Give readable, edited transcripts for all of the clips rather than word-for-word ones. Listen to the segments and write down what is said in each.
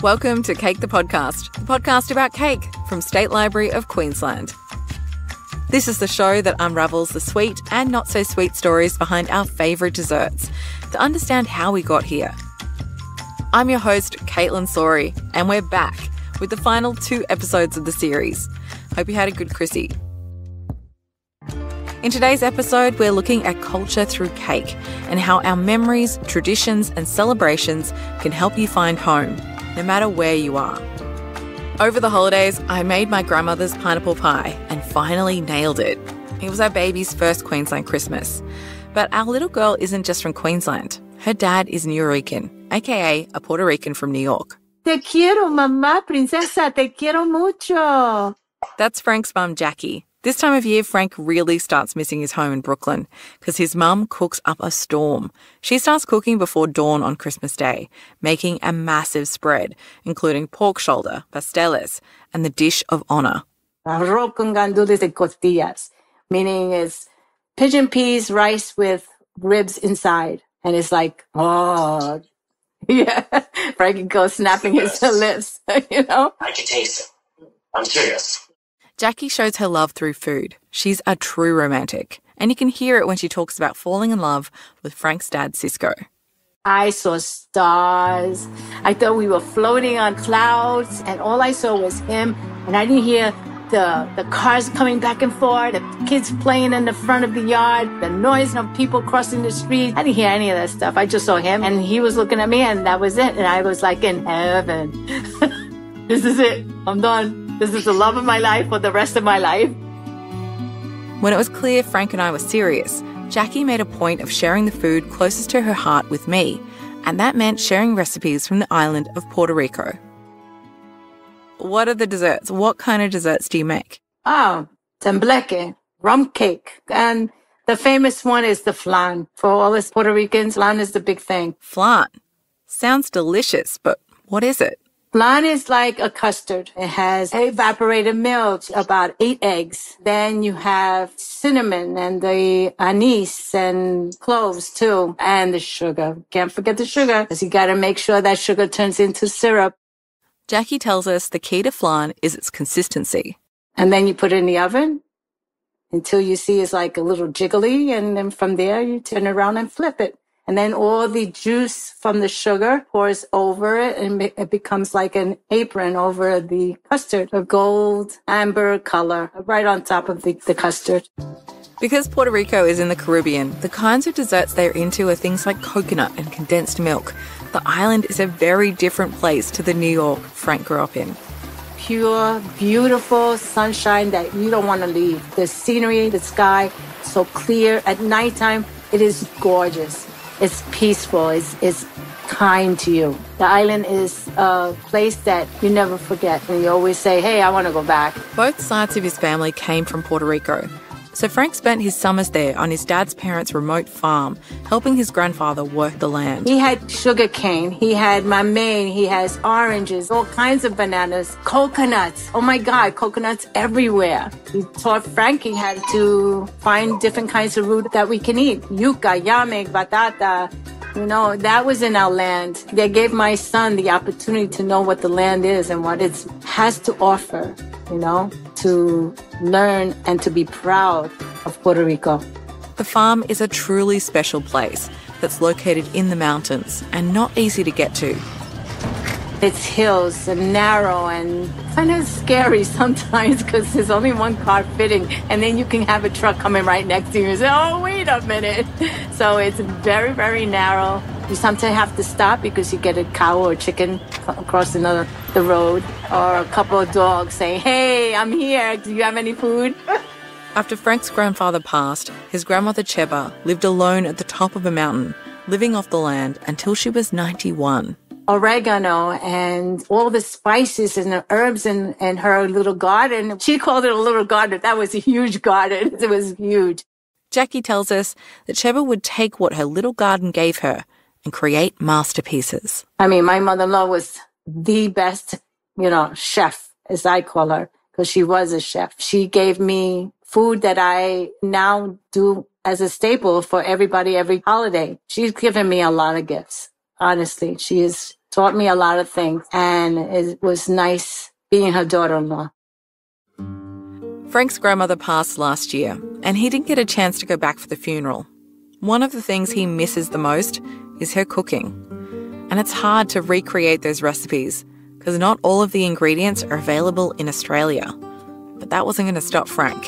Welcome to Cake the podcast about cake from State Library of Queensland. This is the show that unravels the sweet and not so sweet stories behind our favourite desserts to understand how we got here. I'm your host, Caitlin Sori, and we're back with the final 2 episodes of the series. Hope you had a good Chrissy. In today's episode, we're looking at culture through cake and how our memories, traditions, and celebrations can help you find home, no matter where you are. Over the holidays, I made my grandmother's pineapple pie and finally nailed it. It was our baby's first Queensland Christmas. But our little girl isn't just from Queensland. Her dad is Puerto Rican, aka a Puerto Rican from New York. Te quiero, mamá, princesa, te quiero mucho. That's Frank's mum, Jackie. This time of year, Frank really starts missing his home in Brooklyn because his mum cooks up a storm. She starts cooking before dawn on Christmas Day, making a massive spread, including pork shoulder, pasteles, and the dish of honor. Arroz con gandules y costillas, meaning it's pigeon peas, rice with ribs inside. And it's like, oh, yeah. Frankie goes snapping his lips, you know? I can taste it. I'm serious. Jackie shows her love through food. She's a true romantic. And you can hear it when she talks about falling in love with Frank's dad, Cisco. I saw stars. I thought we were floating on clouds, and all I saw was him. And I didn't hear the cars coming back and forth, the kids playing in the front of the yard, the noise of people crossing the street. I didn't hear any of that stuff. I just saw him, and he was looking at me, and that was it. And I was like in heaven. This is it. I'm done. This is the love of my life for the rest of my life. When it was clear Frank and I were serious, Jackie made a point of sharing the food closest to her heart with me, and that meant sharing recipes from the island of Puerto Rico. What are the desserts? What kind of desserts do you make? Oh, tembleque, rum cake. And the famous one is the flan. For all us Puerto Ricans, flan is the big thing. Flan. Sounds delicious, but what is it? Flan is like a custard. It has evaporated milk, about 8 eggs. Then you have cinnamon and the anise and cloves too. And the sugar. Can't forget the sugar, because you got to make sure that sugar turns into syrup. Jackie tells us the key to flan is its consistency. And then you put it in the oven until you see it's like a little jiggly. And then from there, you turn it around and flip it. And then all the juice from the sugar pours over it, and it becomes like an apron over the custard, a gold amber color right on top of the custard. Because Puerto Rico is in the Caribbean, the kinds of desserts they're into are things like coconut and condensed milk. The island is a very different place to the New York Frank grew up in. Pure, beautiful sunshine that you don't want to leave. The scenery, the sky, so clear. At nighttime, it is gorgeous. It's peaceful. It's kind to you. The island is a place that you never forget. And you always say, hey, I want to go back. Both sides of his family came from Puerto Rico. So Frank spent his summers there on his dad's parents' remote farm, helping his grandfather work the land. He had sugar cane, he had mamey, he has oranges, all kinds of bananas, coconuts. Oh my God, coconuts everywhere. He taught Frankie how to find different kinds of root that we can eat. Yuca, yame, batata. You know, that was in our land. They gave my son the opportunity to know what the land is and what it has to offer, you know, to learn and to be proud of Puerto Rico. The farm is a truly special place that's located in the mountains and not easy to get to. It's hills and narrow and kind of scary sometimes because there's only one car fitting, and then you can have a truck coming right next to you and say, oh, wait a minute. So it's very, very narrow. You sometimes have to stop because you get a cow or a chicken crossing the road, or a couple of dogs saying, hey, I'm here. Do you have any food? After Frank's grandfather passed, his grandmother Cheba lived alone at the top of a mountain, living off the land until she was 91. Oregano and all the spices and the herbs in her little garden. She called it a little garden. That was a huge garden. It was huge. Jackie tells us that Cheba would take what her little garden gave her and create masterpieces. I mean, my mother-in-law was the best, chef, as I call her, because she was a chef. She gave me food that I now do as a staple for everybody every holiday. She's given me a lot of gifts. Honestly, she is taught me a lot of things, and it was nice being her daughter-in-law. Frank's grandmother passed last year, and he didn't get a chance to go back for the funeral. One of the things he misses the most is her cooking. And it's hard to recreate those recipes because not all of the ingredients are available in Australia. But that wasn't going to stop Frank.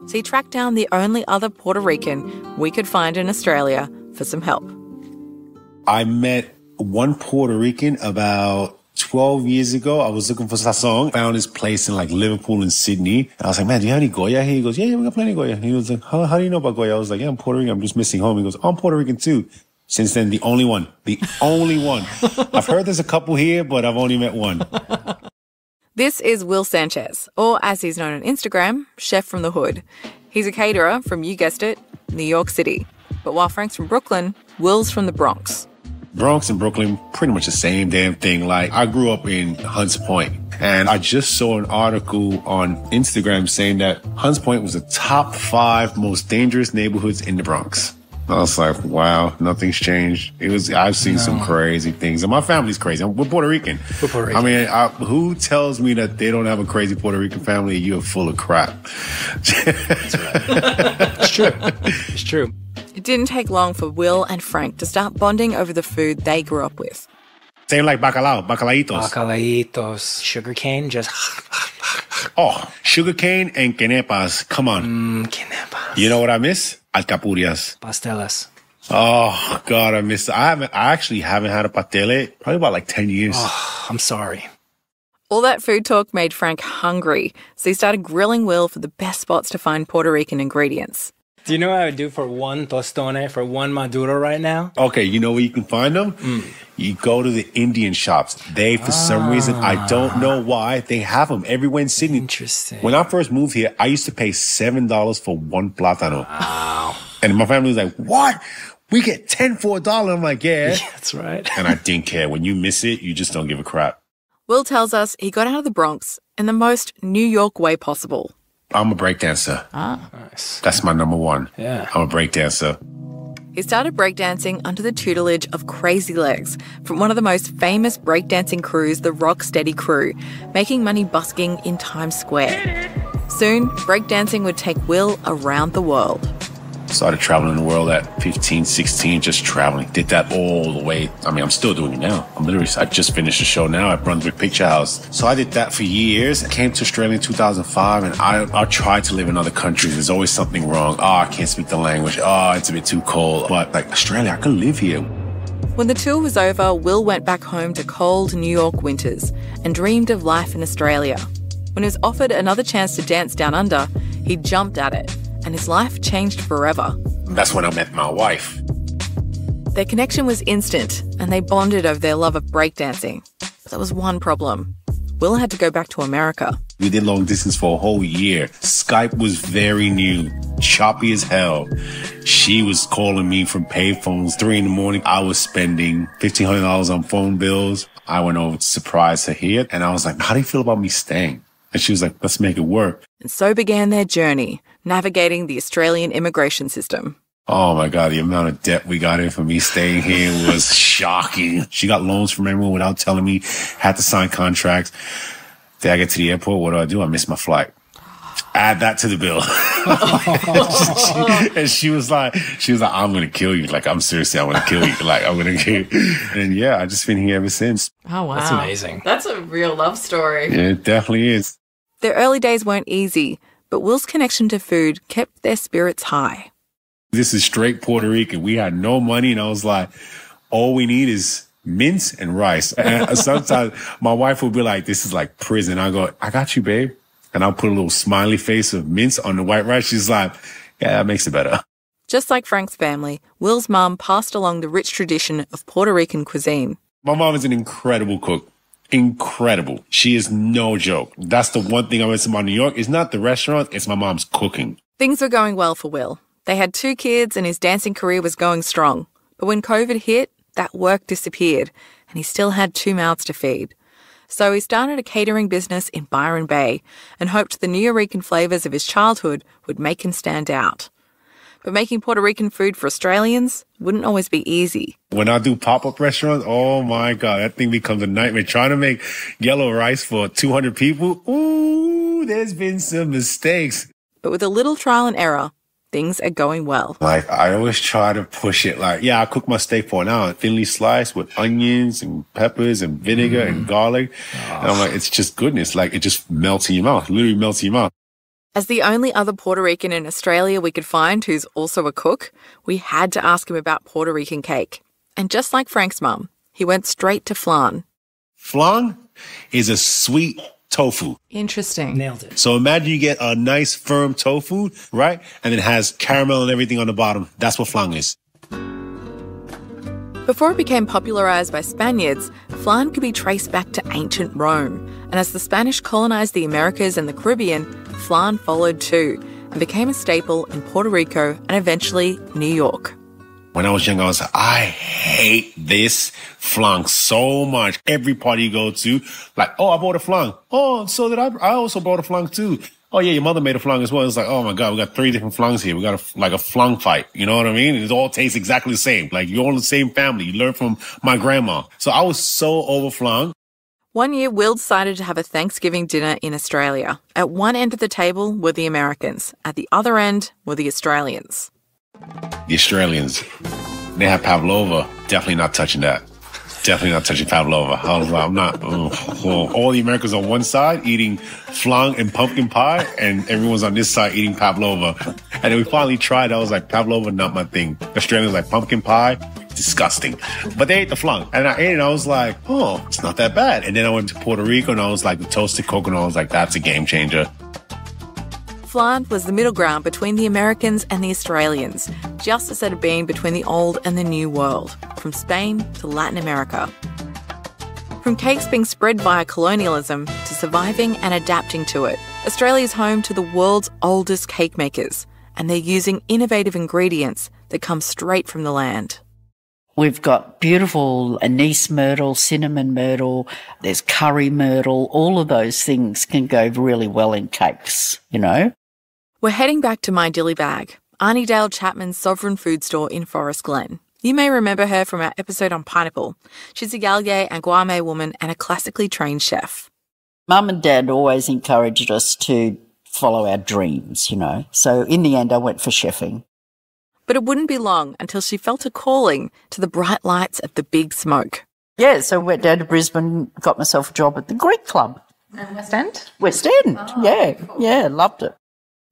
So he tracked down the only other Puerto Rican we could find in Australia for some help. I met one Puerto Rican about 12 years ago. I was looking for sazon. Found this place in like Liverpool and Sydney. And I was like, man, do you have any Goya here? He goes, yeah, we got plenty of Goya. He was like, how do you know about Goya? I was like, yeah, I'm Puerto Rican. I'm just missing home. He goes, I'm Puerto Rican too. Since then, the only one. I've heard there's a couple here, but I've only met one. This is Will Sanchez, or as he's known on Instagram, Chef from the Hood. He's a caterer from, you guessed it, New York City. But while Frank's from Brooklyn, Will's from the Bronx. Bronx and Brooklyn, pretty much the same damn thing. Like, I grew up in Hunts Point, and I just saw an article on Instagram saying that Hunts Point was the top 5 most dangerous neighborhoods in the Bronx. I was like, wow, nothing's changed. I've seen some crazy things. And my family's crazy. We're Puerto Rican. I mean, who tells me that they don't have a crazy Puerto Rican family? You're full of crap. That's right. It's true. It's true. It didn't take long for Will and Frank to start bonding over the food they grew up with. Same like bacalaitos. Bacalaitos. Sugarcane, just... Oh, sugarcane and quenepas. Come on. Quenepas. You know what I miss? Alcapurrias. Pastelas. Oh, God, I miss... I actually haven't had a pastele probably about like 10 years. Oh, I'm sorry. All that food talk made Frank hungry, so he started grilling Will for the best spots to find Puerto Rican ingredients. Do you know what I would do for one tostone, for one maduro right now? Okay, you know where you can find them? You go to the Indian shops. They, for some reason, I don't know why, they have them everywhere in Sydney. Interesting. When I first moved here, I used to pay $7 for one plátano. Wow. And my family was like, what? We get 10 for $1. I'm like, yeah. That's right. And I didn't care. When you miss it, you just don't give a crap. Will tells us he got out of the Bronx in the most New York way possible. I'm a breakdancer. Nice. That's my number one. Yeah. I'm a breakdancer. He started breakdancing under the tutelage of Crazy Legs from one of the most famous breakdancing crews, the Rock Steady Crew, making money busking in Times Square. Soon, breakdancing would take Will around the world. Started traveling the world at 15, 16, just traveling. Did that all the way. I mean, I'm still doing it now. I just finished a show now at Brunswick Picture House. So I did that for years. I came to Australia in 2005, and I tried to live in other countries. There's always something wrong. Oh, I can't speak the language. Oh, it's a bit too cold. But like Australia, I could live here. When the tour was over, Will went back home to cold New York winters and dreamed of life in Australia. When he was offered another chance to dance down under, he jumped at it. And his life changed forever. That's when I met my wife. Their connection was instant, and they bonded over their love of breakdancing. But there was one problem. Will had to go back to America. We did long distance for a whole year. Skype was very new, choppy as hell. She was calling me from payphones 3 a.m. I was spending $1,500 on phone bills. I went over to surprise her here, and I was like, how do you feel about me staying? And she was like, let's make it work. And so began their journey, navigating the Australian immigration system. Oh my God, the amount of debt we got in for me staying here was shocking. She got loans from everyone without telling me, had to sign contracts. Then I get to the airport, what do? I miss my flight. Add that to the bill. And she was like, I'm going to kill you. Like, I'm seriously, I'm going to kill you. Like, I'm going to kill you. And yeah, I've just been here ever since. Oh, wow. That's amazing. That's a real love story. Yeah, it definitely is. Their early days weren't easy, but Will's connection to food kept their spirits high. This is straight Puerto Rican. We had no money, and I was like, all we need is mince and rice. And sometimes my wife would be like, this is like prison. I go, I got you, babe. And I'll put a little smiley face of mince on the white rice. She's like, yeah, that makes it better. Just like Frank's family, Will's mum passed along the rich tradition of Puerto Rican cuisine. My mom is an incredible cook. Incredible. She is no joke. That's the one thing I miss about New York. It's not the restaurant, it's my mom's cooking. Things were going well for Will. They had 2 kids and his dancing career was going strong. But when COVID hit, that work disappeared and he still had 2 mouths to feed. So he started a catering business in Byron Bay and hoped the Nuyorican flavours of his childhood would make him stand out. But making Puerto Rican food for Australians wouldn't always be easy. When I do pop-up restaurants, oh my God, that thing becomes a nightmare. Trying to make yellow rice for 200 people, ooh, there's been some mistakes. But with a little trial and error, things are going well. Like, I always try to push it. Like, yeah, I cook my steak for an hour, thinly sliced with onions and peppers and vinegar and garlic. And I'm like, it's just goodness. Like, it just melts in your mouth, literally melts in your mouth. As the only other Puerto Rican in Australia we could find who's also a cook, we had to ask him about Puerto Rican cake. And just like Frank's mum, he went straight to flan. Flan is a sweet tofu. Interesting. Nailed it. So imagine you get a nice firm tofu, right? And it has caramel and everything on the bottom. That's what flan is. Before it became popularised by Spaniards, flan could be traced back to ancient Rome. And as the Spanish colonised the Americas and the Caribbean, flan followed too and became a staple in Puerto Rico and eventually New York. When I was young, I was like, I hate this flan so much. Every party you go to, like, oh, I bought a flan. Oh, so did I. I also bought a flan too. Oh, yeah, your mother made a flan as well. It's like, oh, my God, we got 3 different flans here. We got a flan fight. You know what I mean? It all tastes exactly the same. Like, you're all the same family. You learn from my grandma. So I was so over flan. One year, Will decided to have a Thanksgiving dinner in Australia. At one end of the table were the Americans. At the other end were the Australians. The Australians, they have pavlova. Definitely not touching that. Definitely not touching pavlova. I was like, I'm not. All the Americans on one side eating flan and pumpkin pie, and everyone's on this side eating pavlova. And then we finally tried. I was like, pavlova, not my thing. Australians like pumpkin pie, disgusting. But they ate the flan, and I ate it. And I was like, oh, it's not that bad. And then I went to Puerto Rico, and I was like, the toasted coconut. I was like, that's a game changer. Flan was the middle ground between the Americans and the Australians, just as it had been between the old and the new world, from Spain to Latin America. From cakes being spread via colonialism to surviving and adapting to it, Australia's home to the world's oldest cake makers, and they're using innovative ingredients that come straight from the land. We've got beautiful anise myrtle, cinnamon myrtle, there's curry myrtle, all of those things can go really well in cakes, you know. We're heading back to My Dilly Bag, Aunty Dale Chapman's sovereign food store in Forest Glen. You may remember her from our episode on pineapple. She's a Yalye and Guame woman and a classically trained chef. Mum and Dad always encouraged us to follow our dreams, you know. So in the end, I went for chefing. But it wouldn't be long until she felt a calling to the bright lights of the big smoke. Yeah, so I went down to Brisbane, got myself a job at the Greek Club. And West End? West End, yeah, loved it.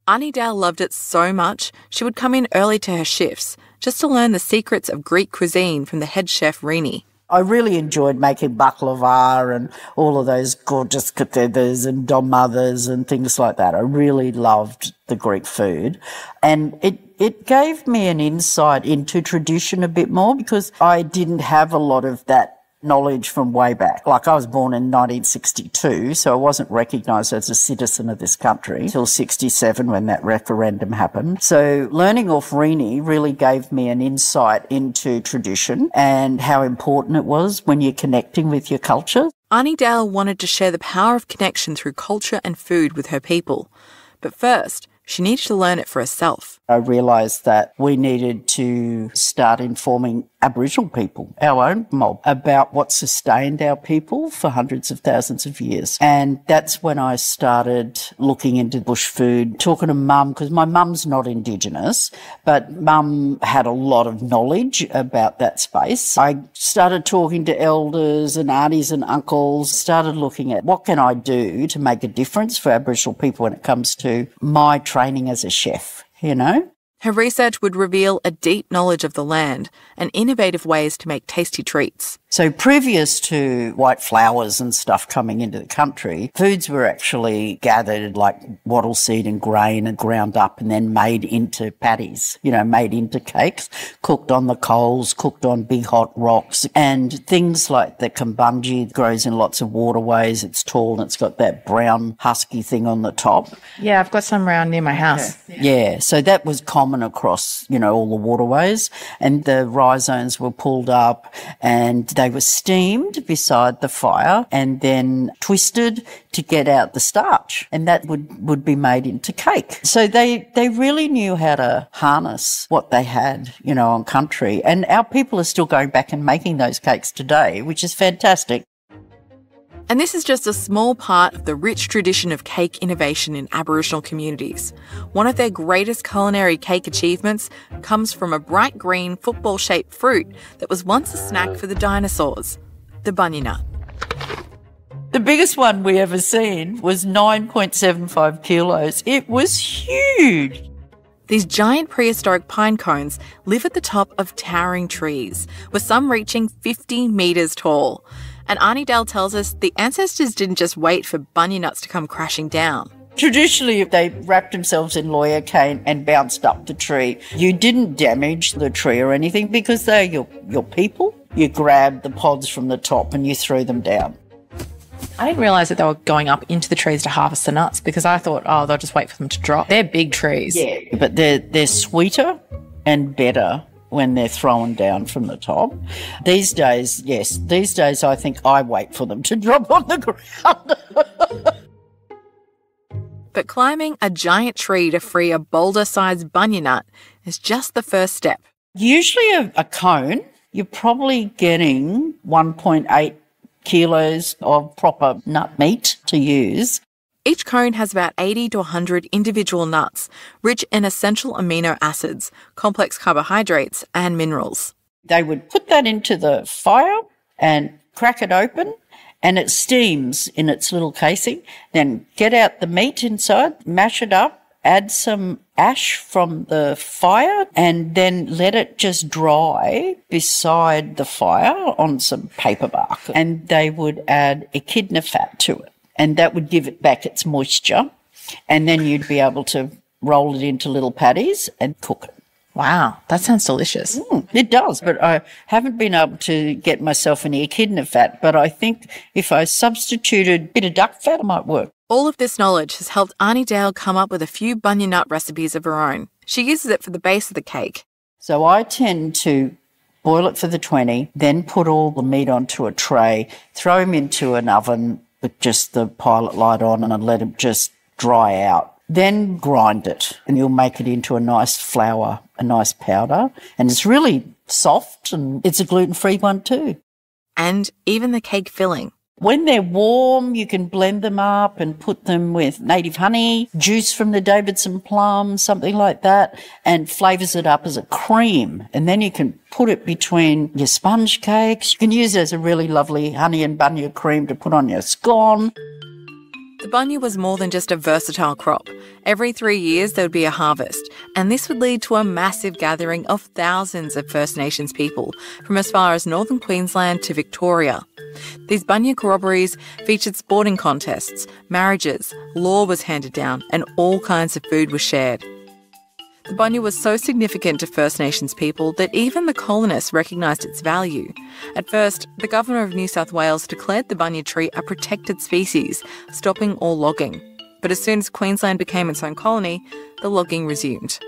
Aunty Dale loved it so much, she would come in early to her shifts just to learn the secrets of Greek cuisine from the head chef Rini. I really enjoyed making baklava and all of those gorgeous katedras and dolmadas and things like that. I really loved the Greek food. And it gave me an insight into tradition a bit more because I didn't have a lot of that knowledge from way back. Like I was born in 1962, so I wasn't recognised as a citizen of this country until 67 when that referendum happened. So learning off Rini really gave me an insight into tradition and how important it was when you're connecting with your culture. Aunty Dale wanted to share the power of connection through culture and food with her people. But first, she needed to learn it for herself. I realised that we needed to start informing Aboriginal people, our own mob, about what sustained our people for hundreds of thousands of years. And that's when I started looking into bush food, talking to Mum, because my mum's not Indigenous, but Mum had a lot of knowledge about that space. I started talking to elders and aunties and uncles, started looking at what can I do to make a difference for Aboriginal people when it comes to my training as a chef, you know? Her research would reveal a deep knowledge of the land and innovative ways to make tasty treats. So previous to white flowers and stuff coming into the country, foods were actually gathered like wattle seed and grain and ground up and then made into patties, you know, made into cakes, cooked on the coals, cooked on big hot rocks, and things like the kumbunji grows in lots of waterways. It's tall and it's got that brown husky thing on the top. Yeah, I've got some around near my house. Yeah, so that was common common across, all the waterways, and the rhizomes were pulled up and they were steamed beside the fire and then twisted to get out the starch, and that would be made into cake. So they really knew how to harness what they had, on country. And our people are still going back and making those cakes today, which is fantastic. And this is just a small part of the rich tradition of cake innovation in Aboriginal communities. One of their greatest culinary cake achievements comes from a bright green football-shaped fruit that was once a snack for the dinosaurs, the bunya nut. The biggest one we ever seen was 9.75 kilos. It was huge. These giant prehistoric pine cones live at the top of towering trees, with some reaching 50 metres tall. And Aunty Dale tells us the ancestors didn't just wait for bunya nuts to come crashing down. Traditionally, they wrapped themselves in lawyer cane and bounced up the tree. You didn't damage the tree or anything because they're your people. You grabbed the pods from the top and you threw them down. I didn't realise that they were going up into the trees to harvest the nuts because I thought, they'll just wait for them to drop. They're big trees. Yeah, but they're sweeter and better when they're thrown down from the top. These days, I think I wait for them to drop on the ground. But climbing a giant tree to free a boulder-sized bunya nut is just the first step. Usually a cone, you're probably getting 1.8 kilos of proper nut meat to use. Each cone has about 80 to 100 individual nuts, rich in essential amino acids, complex carbohydrates and minerals. They would put that into the fire and crack it open, and it steams in its little casing. Then get out the meat inside, mash it up, add some ash from the fire, and then let it just dry beside the fire on some paper bark. And they would add echidna fat to it, and that would give it back its moisture. And then you'd be able to roll it into little patties and cook it. Wow, that sounds delicious. It does, but I haven't been able to get myself any echidna fat, but I think if I substituted a bit of duck fat, it might work. All of this knowledge has helped Aunty Dale come up with a few bunya nut recipes of her own. She uses it for the base of the cake. So I tend to boil it for the 20, then put all the meat onto a tray, throw them into an oven with just the pilot light on and let them just dry out. Then grind it and you'll make it into a nice flour, a nice powder. And it's really soft and it's a gluten-free one too. And even the cake filling. When they're warm, you can blend them up and put them with native honey, juice from the Davidson plum, something like that, and flavours it up as a cream. And then you can put it between your sponge cakes. You can use it as a really lovely honey and bunya cream to put on your scone. The bunya was more than just a versatile crop. Every 3 years there would be a harvest, and this would lead to a massive gathering of thousands of First Nations people from as far as northern Queensland to Victoria. These bunya corroborees featured sporting contests, marriages, law was handed down, and all kinds of food was shared. The bunya was so significant to First Nations people that even the colonists recognised its value. At first, the Governor of New South Wales declared the bunya tree a protected species, stopping all logging. But as soon as Queensland became its own colony, the logging resumed.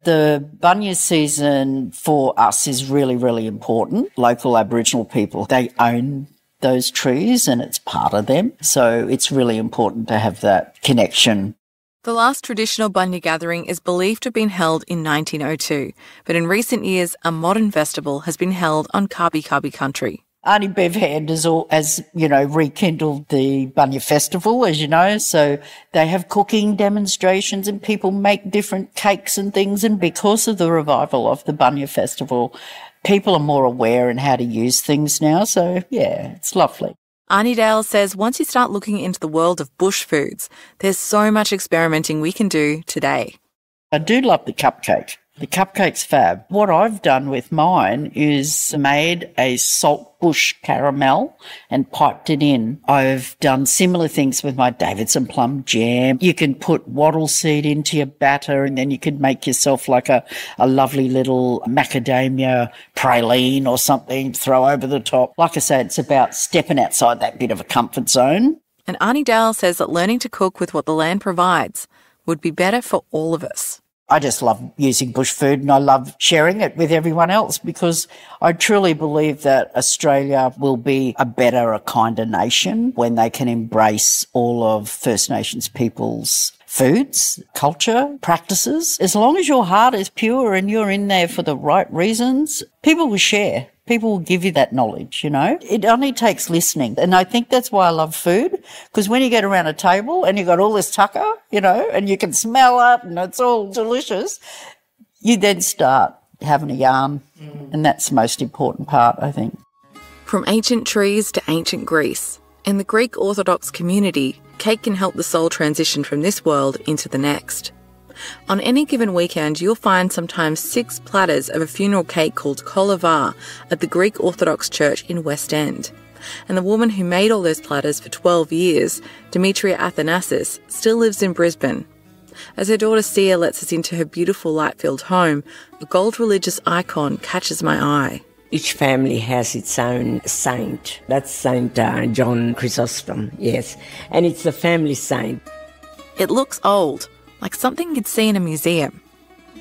The bunya season for us is really, really important. Local Aboriginal people, they own those trees and it's part of them. So it's really important to have that connection. The last traditional bunya gathering is believed to have been held in 1902, but in recent years a modern festival has been held on Kabi Kabi country. Aunty Bev Hand has rekindled the Bunya Festival, as you know, so they have cooking demonstrations and people make different cakes and things, and because of the revival of the Bunya Festival, people are more aware in how to use things now, so yeah, it's lovely. Aunty Dale says once you start looking into the world of bush foods, there's so much experimenting we can do today. I do love the cupcake. The cupcake's fab. What I've done with mine is made a salt bush caramel and piped it in. I've done similar things with my Davidson plum jam. You can put wattle seed into your batter and then you can make yourself like a lovely little macadamia praline or something, throw over the top. Like I said, it's about stepping outside that bit of a comfort zone. And Aunty Dale says that learning to cook with what the land provides would be better for all of us. I just love using bush food and I love sharing it with everyone else because I truly believe that Australia will be a better, a kinder nation when they can embrace all of First Nations people's foods, culture, practices. As long as your heart is pure and you're in there for the right reasons, people will share. People will give you that knowledge, you know. It only takes listening. And I think that's why I love food, because when you get around a table and you've got all this tucker, you know, and you can smell it and it's all delicious, you then start having a yarn. And that's the most important part, I think. From ancient trees to ancient Greece, in the Greek Orthodox community, cake can help the soul transition from this world into the next. On any given weekend, you'll find sometimes 6 platters of a funeral cake called Koliva at the Greek Orthodox Church in West End. And the woman who made all those platters for 12 years, Dimitria Athanasas, still lives in Brisbane. As her daughter Sia lets us into her beautiful light-filled home, a gold religious icon catches my eye. Each family has its own saint. That's Saint John Chrysostom, yes. And it's a family saint. It looks old, like something you'd see in a museum.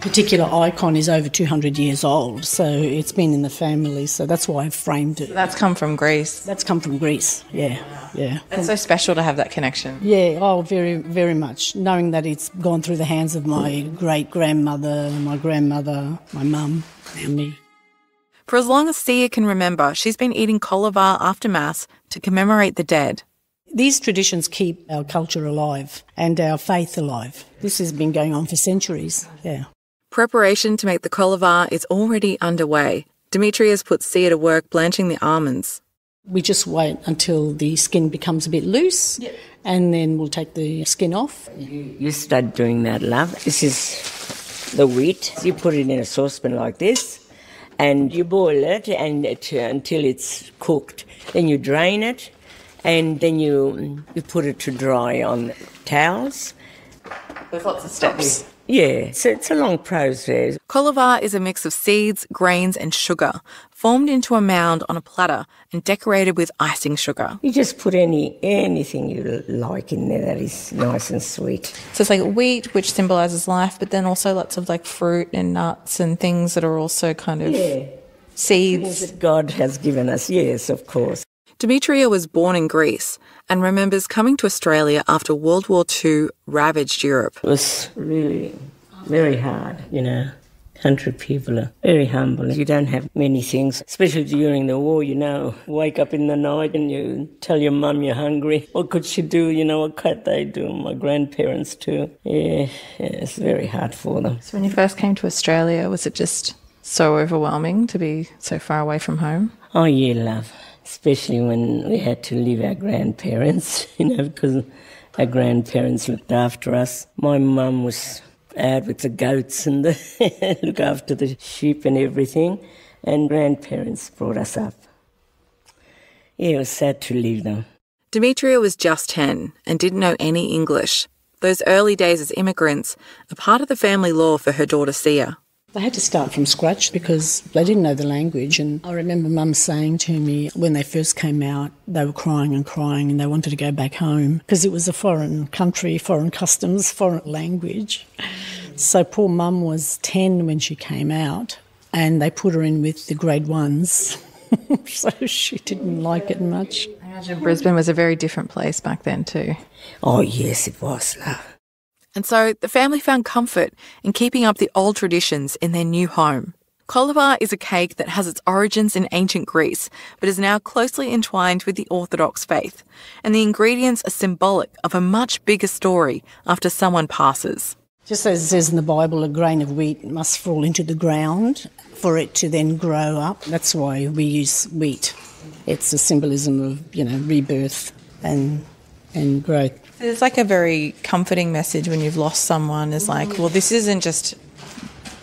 Particular icon is over 200 years old, so it's been in the family, so that's why I've framed it. That's come from Greece. That's come from Greece, yeah. It's so special to have that connection. Yeah, oh, very, very much. Knowing that it's gone through the hands of my great-grandmother, my grandmother, my mum, and me. For as long as Sia can remember, she's been eating Koliva after Mass to commemorate the dead. These traditions keep our culture alive and our faith alive. This has been going on for centuries, yeah. Preparation to make the Koliva is already underway. Dimitria's put Sia to work blanching the almonds. We just wait until the skin becomes a bit loose, and then we'll take the skin off. You start doing that, love. This is the wheat. You put it in a saucepan like this, and you boil it until it's cooked. Then you drain it, and then you put it to dry on towels. There's lots of steps. Yeah, so it's a long process. Koliva is a mix of seeds, grains and sugar, formed into a mound on a platter and decorated with icing sugar. You just put anything you like in there that is nice and sweet. So it's like wheat, which symbolises life, but then also lots of like fruit and nuts and things that are also kind of seeds. Things that God has given us, yes, of course. Dimitria was born in Greece and remembers coming to Australia after World War II ravaged Europe. It was really very hard, you know. Country people are very humble. You don't have many things, especially during the war, you know. Wake up in the night and you tell your mum you're hungry. What could she do? You know, what could they do? My grandparents too. Yeah, it's very hard for them. So when you first came to Australia, was it just so overwhelming to be so far away from home? Oh, yeah, love. Especially when we had to leave our grandparents, you know, because our grandparents looked after us. My mum was out with the goats and look after the sheep and everything, and grandparents brought us up. Yeah, it was sad to leave them. Dimitria was just 10 and didn't know any English. Those early days as immigrants are part of the family law for her daughter Sia. They had to start from scratch because they didn't know the language, and I remember Mum saying to me when they first came out, they were crying and they wanted to go back home because it was a foreign country, foreign customs, foreign language. So poor Mum was 10 when she came out and they put her in with the grade 1s, so she didn't like it much. I imagine Brisbane was a very different place back then too. Oh, yes, it was, love. And so the family found comfort in keeping up the old traditions in their new home. Koliva is a cake that has its origins in ancient Greece, but is now closely entwined with the Orthodox faith. And the ingredients are symbolic of a much bigger story after someone passes. Just as it says in the Bible, a grain of wheat must fall into the ground for it to then grow up. That's why we use wheat. It's a symbolism of, you know, rebirth and growth. It's like a very comforting message when you've lost someone. Is like, well, this isn't just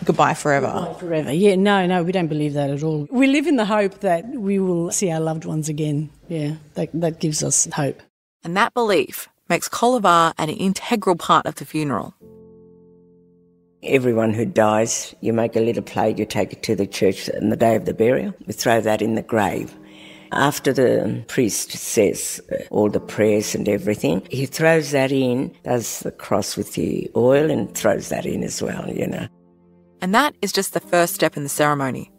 goodbye forever. Goodbye forever. Yeah, no, we don't believe that at all. We live in the hope that we will see our loved ones again. Yeah, that gives us hope. And that belief makes Koliva an integral part of the funeral. Everyone who dies, you make a little plate, you take it to the church on the day of the burial. We throw that in the grave. After the priest says all the prayers and everything, he throws that in, does the cross with the oil and throws that in as well, you know. And that is just the first step in the ceremony.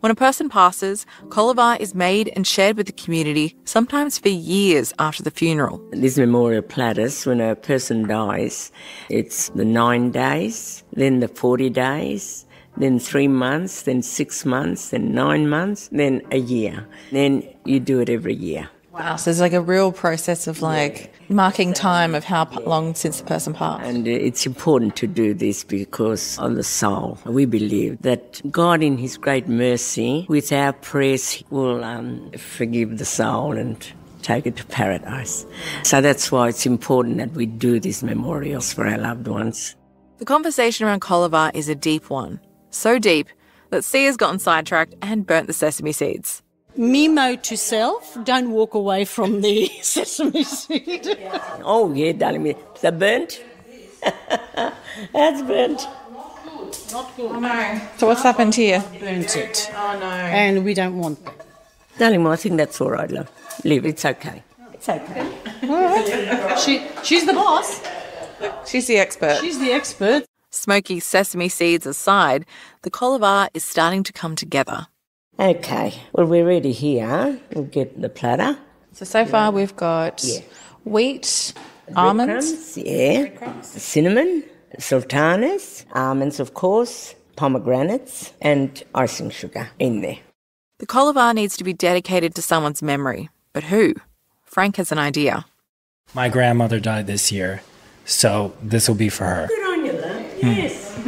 When a person passes, Koliva is made and shared with the community, sometimes for years after the funeral. These memorial platters, when a person dies, it's the 9 days, then the 40 days, then 3 months, then 6 months, then 9 months, then a year. Then you do it every year. Wow, so there's like a real process of like marking time of how long since the person passed. And it's important to do this because of the soul. We believe that God in his great mercy, with our prayers, will forgive the soul and take it to paradise. So that's why it's important that we do these memorials for our loved ones. The conversation around Koliva is a deep one. So deep that Sia's gotten sidetracked and burnt the sesame seeds. Memo to self, don't walk away from the sesame seed. Oh, yeah, darling. Is that burnt? That's burnt. Not good. Oh, no. So what's happened here? Burnt it. Oh, no. And we don't want that. Darling, well, I think that's all right, love. Live, it's okay. It's okay. All right. She's the boss. She's the expert. She's the expert. Smoky sesame seeds aside, the Koliva is starting to come together. Okay, well, we're ready here. We'll get the platter. So far we've got wheat, almonds. Cinnamon, sultanas, almonds, of course, pomegranates, and icing sugar in there. The Koliva needs to be dedicated to someone's memory. But who? Frank has an idea. My grandmother died this year, so this will be for her. Good on you, love. Yes.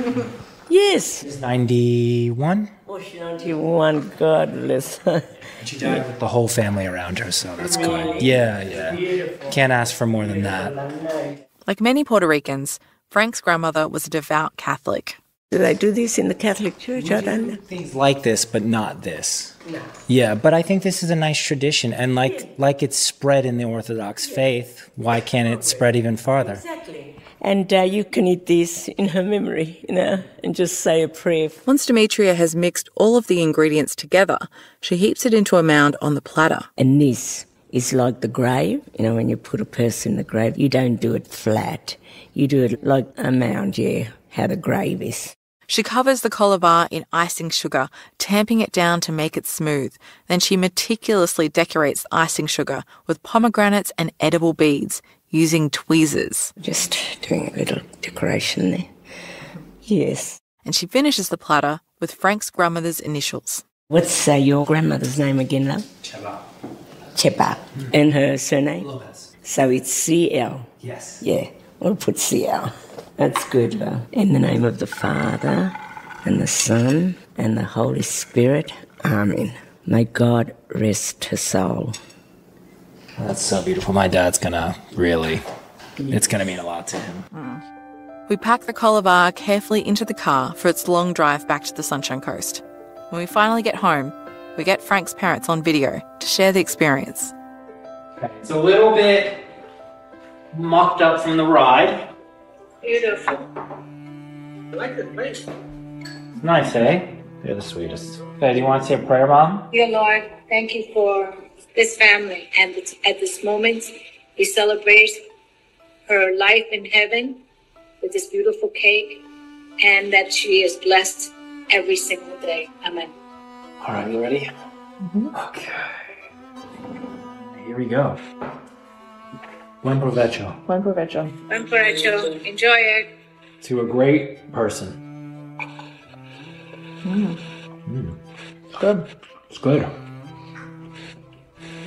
Yes. She's 91. Oh, she's 91. God bless her. She died with the whole family around her, so that's good. Yeah. Can't ask for more than that. Like many Puerto Ricans, Frank's grandmother was a devout Catholic. Do they do this in the Catholic Church? I don't know. Things like this, but not this. No. Yeah, but I think this is a nice tradition, and like it's spread in the Orthodox faith, why can't it spread even farther? Exactly. And you can eat this in her memory, and just say a prayer. Once Dimitria has mixed all of the ingredients together, she heaps it into a mound on the platter. And this is like the grave. When you put a person in the grave, you don't do it flat. You do it like a mound, how the grave is. She covers the Koliva in icing sugar, tamping it down to make it smooth. Then she meticulously decorates the icing sugar with pomegranates and edible beads, using tweezers. Just doing a little decoration there. Yes. And she finishes the platter with Frank's grandmother's initials. What's your grandmother's name again, love? Chepa. And her surname? Lopez. So it's CL? Yes. Yeah, we'll put CL. That's good, love. In the name of the Father, and the Son, and the Holy Spirit. Amen. May God rest her soul. That's so beautiful. My dad's it's gonna mean a lot to him. We pack the Koliva carefully into the car for its long drive back to the Sunshine Coast. When we finally get home, we get Frank's parents on video to share the experience. Okay, it's a little bit mucked up from the ride. Beautiful. I like the place. Nice, eh? You're the sweetest. Okay, do you want to say a prayer, Mom? Dear Lord, thank you for this family. And at this moment, we celebrate her life in heaven with this beautiful cake, and that she is blessed every single day. Amen. All right, you ready? Mm-hmm. Okay. Here we go. Buen provecho. Buen provecho. Buen provecho. Enjoy it. To a great person. It's good. It's good.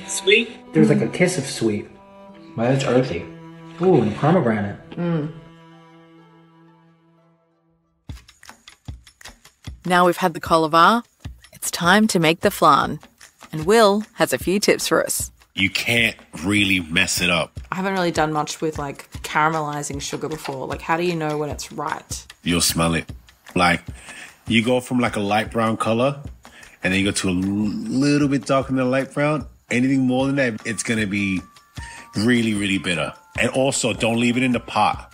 Sweet? There's like a kiss of sweet. But it's earthy. Ooh, and pomegranate. Now we've had the Koliva, it's time to make the flan. And Will has a few tips for us. You can't really mess it up. I haven't really done much with like caramelizing sugar before. Like, how do you know when it's right? You'll smell it. Like, you go from like a light brown color, and then you go to a little bit darker than a light brown. Anything more than that, it's going to be really, really bitter. And also, don't leave it in the pot.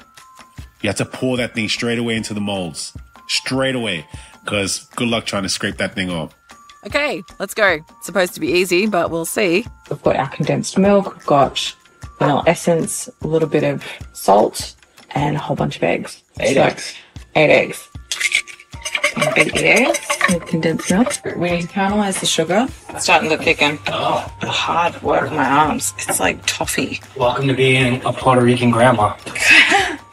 You have to pour that thing straight away into the molds. Straight away. Because good luck trying to scrape that thing off. Okay, let's go. It's supposed to be easy, but we'll see. We've got our condensed milk, we've got vanilla essence, a little bit of salt, and a whole bunch of eggs. 8 eggs. 8 eggs. And beat the eggs with condensed milk. We need to caramelize the sugar. It's starting to thicken. Oh. Hard work on my arms. It's like toffee. Welcome to being a Puerto Rican grandma.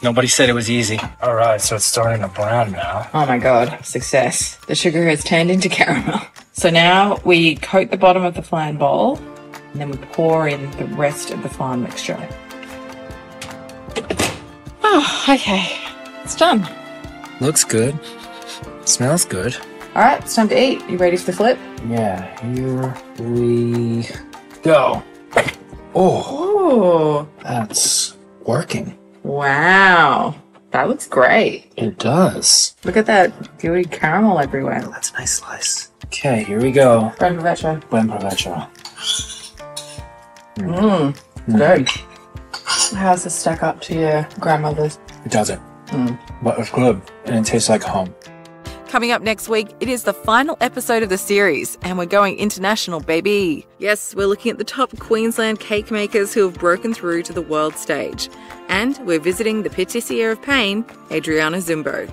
Nobody said it was easy. All right, so it's starting to brown now. Oh my God, success. The sugar has turned into caramel. So now we coat the bottom of the flan bowl and then we pour in the rest of the flan mixture. Oh, okay. It's done. Looks good. Smells good. All right, it's time to eat. You ready for the flip? Yeah, here we go. Oh, that's working. Wow. That looks great. It does. Look at that gooey caramel everywhere. Oh, that's a nice slice. Okay, here we go. Buen provecho. Buen provecho. Good. How does this stack up to your grandmother's? It doesn't. But it's good. And it tastes like home. Coming up next week, it is the final episode of the series, and we're going international, baby. Yes, we're looking at the top Queensland cake makers who have broken through to the world stage. And we're visiting the patissier of pain, Adriana Zumbo.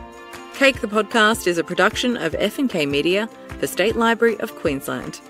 Cake the Podcast is a production of F&K Media for State Library of Queensland.